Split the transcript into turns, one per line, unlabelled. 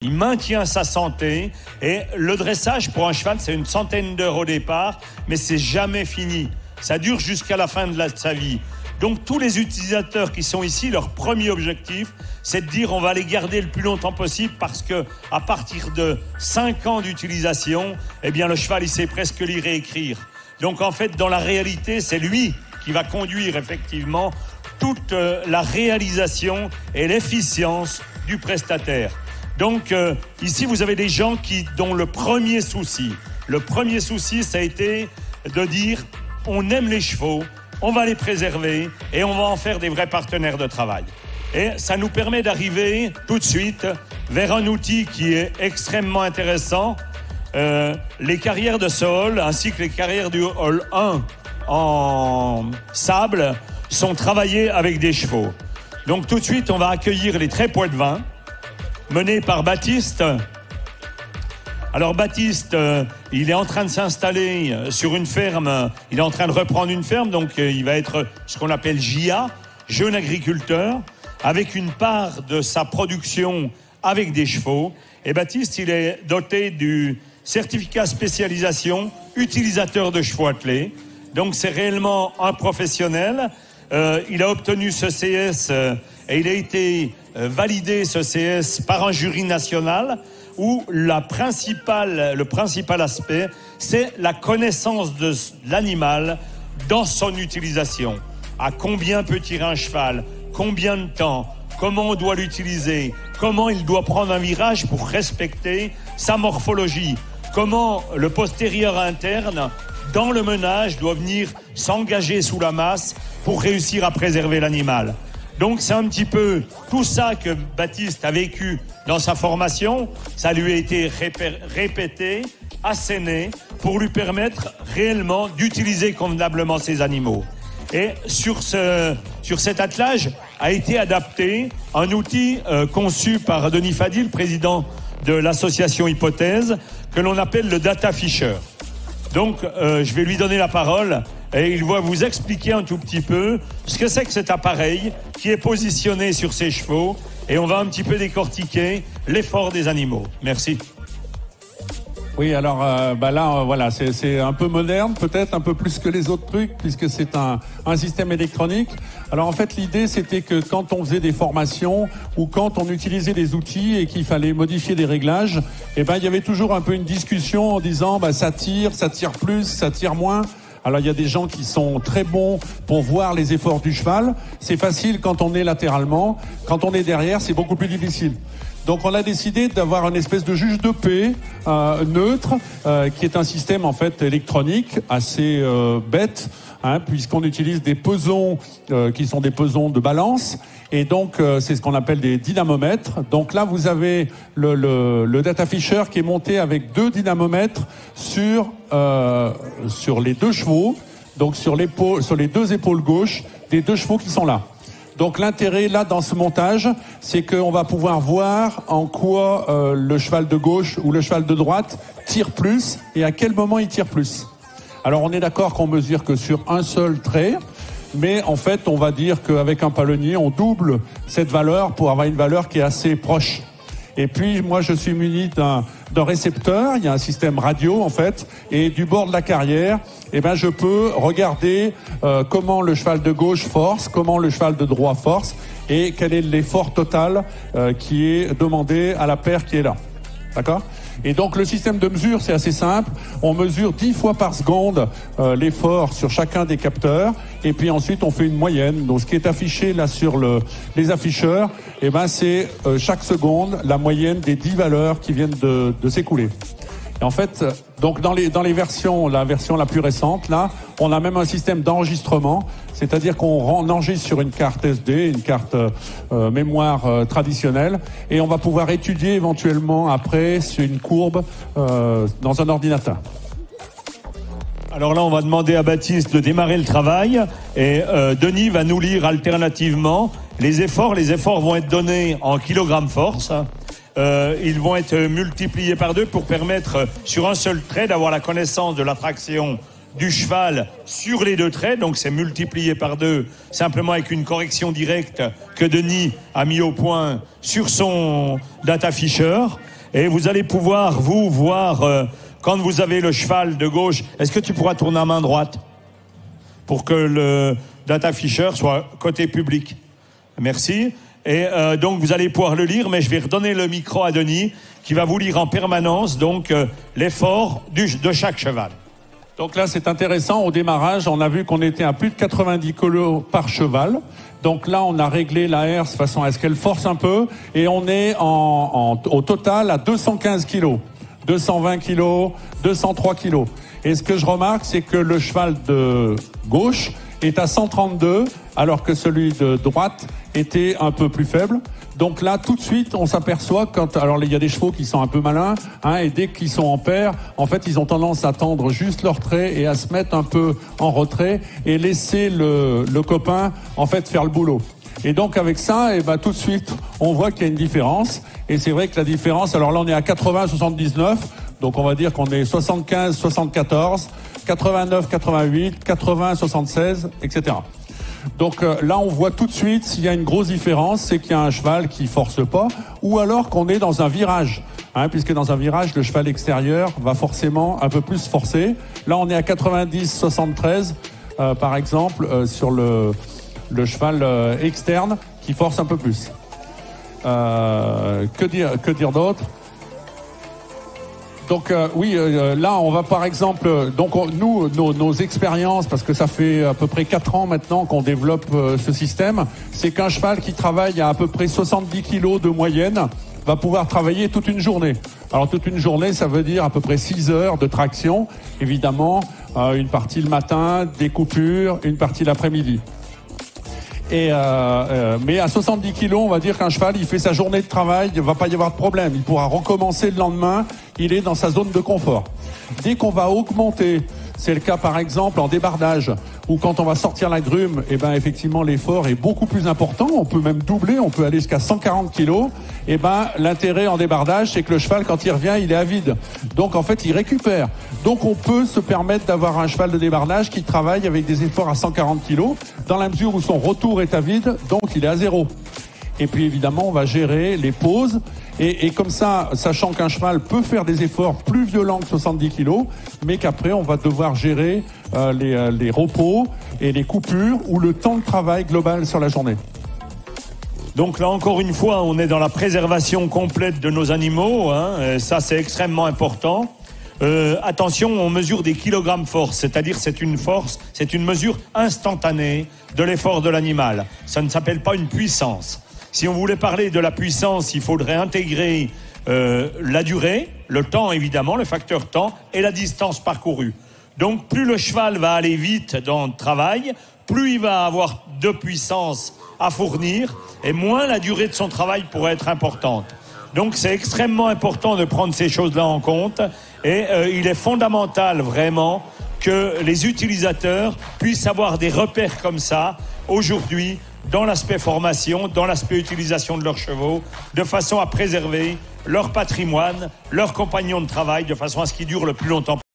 Il maintient sa santé et le dressage pour un cheval, c'est une centaine d'heures au départ, mais c'est jamais fini. Ça dure jusqu'à la fin de sa vie. Donc tous les utilisateurs qui sont ici, leur premier objectif, c'est de dire on va les garder le plus longtemps possible parce que à partir de 5 ans d'utilisation, eh bien le cheval il sait presque lire et écrire. Donc en fait dans la réalité, c'est lui qui va conduire effectivement toute la réalisation et l'efficience du prestataire. Donc ici vous avez des gens dont le premier souci, ça a été de dire on aime les chevaux, on va les préserver et on va en faire des vrais partenaires de travail. Et ça nous permet d'arriver tout de suite vers un outil qui est extrêmement intéressant. Les carrières de ce hall ainsi que les carrières du hall 1 en sable sont travaillées avec des chevaux. Donc tout de suite on va accueillir les trépois de vin menés par Baptiste. Alors Baptiste, il est en train de s'installer sur une ferme, il est en train de reprendre une ferme, donc il va être ce qu'on appelle JA, jeune agriculteur, avec une part de sa production avec des chevaux. Et Baptiste, il est doté du certificat spécialisation utilisateur de chevaux attelés. Donc c'est réellement un professionnel. Il a obtenu ce CS et il a été validé ce CS par un jury national où le principal aspect, c'est la connaissance de l'animal dans son utilisation. À combien peut tirer un cheval, combien de temps, comment on doit l'utiliser, comment il doit prendre un virage pour respecter sa morphologie, comment le postérieur interne dans le menage doit venir s'engager sous la masse pour réussir à préserver l'animal. Donc c'est un petit peu tout ça que Baptiste a vécu dans sa formation. Ça lui a été répété, asséné, pour lui permettre réellement d'utiliser convenablement ces animaux. Et sur cet attelage a été adapté un outil conçu par Denis Fadil, président de l'association Hypothèse, que l'on appelle le Data Fisher. Donc je vais lui donner la parole et il va vous expliquer un tout petit peu ce que c'est que cet appareil qui est positionné sur ces chevaux et on va un petit peu décortiquer l'effort des animaux. Merci.
Oui, alors voilà, c'est un peu moderne, peut-être un peu plus que les autres trucs, puisque c'est un système électronique. Alors en fait, l'idée, c'était que quand on faisait des formations ou quand on utilisait des outils et qu'il fallait modifier des réglages, il y avait toujours un peu une discussion en disant ça tire plus, ça tire moins. Alors il y a des gens qui sont très bons pour voir les efforts du cheval. C'est facile quand on est latéralement. Quand on est derrière, c'est beaucoup plus difficile. Donc on a décidé d'avoir une espèce de juge de paix neutre, qui est un système en fait électronique assez bête, puisqu'on utilise des pesons qui sont des pesons de balance. Et donc c'est ce qu'on appelle des dynamomètres. Donc là vous avez le Data Fisher qui est monté avec 2 dynamomètres sur les 2 chevaux, donc sur les 2 épaules gauches des 2 chevaux qui sont là. Donc l'intérêt là dans ce montage, c'est qu'on va pouvoir voir en quoi le cheval de gauche ou le cheval de droite tire plus et à quel moment il tire plus. Alors on est d'accord qu'on mesure que sur un seul trait, mais en fait on va dire qu'avec un palonnier on double cette valeur pour avoir une valeur qui est assez proche. Et puis moi je suis muni d'un récepteur, il y a un système radio en fait, et du bord de la carrière, je peux regarder comment le cheval de gauche force, comment le cheval de droite force, et quel est l'effort total qui est demandé à la paire qui est là. D'accord ? Et donc le système de mesure, c'est assez simple. On mesure 10 fois par seconde l'effort sur chacun des capteurs. Et puis ensuite, on fait une moyenne. Donc ce qui est affiché là sur les afficheurs, c'est chaque seconde la moyenne des 10 valeurs qui viennent de s'écouler. Et en fait, donc dans les versions, la version la plus récente, là, on a même un système d'enregistrement, c'est-à-dire qu'on enregistre sur une carte SD, une carte mémoire traditionnelle, et on va pouvoir étudier éventuellement après sur une courbe dans un ordinateur.
Alors là, on va demander à Baptiste de démarrer le travail et Denis va nous lire alternativement les efforts. Les efforts vont être donnés en kilogrammes force. Ils vont être multipliés par 2 pour permettre sur un seul trait d'avoir la connaissance de la traction du cheval sur les 2 traits, donc c'est multiplié par 2, simplement avec une correction directe que Denis a mis au point sur son data fisher. Et vous allez pouvoir, vous, voir, quand vous avez le cheval de gauche, est-ce que tu pourras tourner à main droite pour que le data fisher soit côté public? Merci. Et donc vous allez pouvoir le lire, mais je vais redonner le micro à Denis, qui va vous lire en permanence donc l'effort de chaque cheval.
Donc là, c'est intéressant. Au démarrage, on a vu qu'on était à plus de 90 kg par cheval. Donc là, on a réglé la herse de façon à ce qu'elle force un peu. Et on est au total à 215 kg. 220 kg, 203 kg. Et ce que je remarque, c'est que le cheval de gauche est à 132, alors que celui de droite était un peu plus faible. Donc là, tout de suite, on s'aperçoit alors il y a des chevaux qui sont un peu malins, et dès qu'ils sont en paire, en fait, ils ont tendance à tendre juste leur trait et à se mettre un peu en retrait et laisser le copain, en fait, faire le boulot. Et donc, avec ça, tout de suite, on voit qu'il y a une différence. Et c'est vrai que la différence, alors là, on est à 80-79. Donc, on va dire qu'on est 75-74, 89-88, 80-76, etc. Donc là, on voit tout de suite s'il y a une grosse différence, c'est qu'il y a un cheval qui force pas, ou alors qu'on est dans un virage, puisque dans un virage, le cheval extérieur va forcément un peu plus forcer. Là, on est à 90-73, par exemple, sur le cheval externe qui force un peu plus. Que dire d'autre? Donc oui, là on va par exemple, donc nous nos expériences, parce que ça fait à peu près 4 ans maintenant qu'on développe ce système, c'est qu'un cheval qui travaille à peu près 70 kg de moyenne va pouvoir travailler toute une journée. Alors toute une journée, ça veut dire à peu près 6 heures de traction, évidemment, une partie le matin, des coupures, une partie l'après-midi. Mais à 70 kilos, on va dire qu'un cheval, il fait sa journée de travail, il ne va pas y avoir de problème. Il pourra recommencer le lendemain, il est dans sa zone de confort. Dès qu'on va augmenter, c'est le cas par exemple en débardage, ou quand on va sortir la grume, effectivement l'effort est beaucoup plus important, on peut même doubler, on peut aller jusqu'à 140 kilos. L'intérêt en débardage, c'est que le cheval, quand il revient, il est avide. Donc en fait, il récupère. Donc on peut se permettre d'avoir un cheval de débardage qui travaille avec des efforts à 140 kilos, dans la mesure où son retour est avide, donc il est à 0. Et puis évidemment, on va gérer les pauses. Et comme ça, sachant qu'un cheval peut faire des efforts plus violents que 70 kilos, mais qu'après, on va devoir gérer les repos et les coupures ou le temps de travail global sur la journée.
Donc là, encore une fois, on est dans la préservation complète de nos animaux. Ça, c'est extrêmement important. Attention, on mesure des kilogrammes force, c'est-à-dire c'est une mesure instantanée de l'effort de l'animal. Ça ne s'appelle pas une puissance. Si on voulait parler de la puissance, il faudrait intégrer la durée, le temps évidemment, le facteur temps et la distance parcourue. Donc plus le cheval va aller vite dans le travail, plus il va avoir de puissance à fournir et moins la durée de son travail pourrait être importante. Donc c'est extrêmement important de prendre ces choses-là en compte et il est fondamental vraiment que les utilisateurs puissent avoir des repères comme ça aujourd'hui dans l'aspect formation, dans l'aspect utilisation de leurs chevaux, de façon à préserver leur patrimoine, leurs compagnons de travail, de façon à ce qu'ils durent le plus longtemps.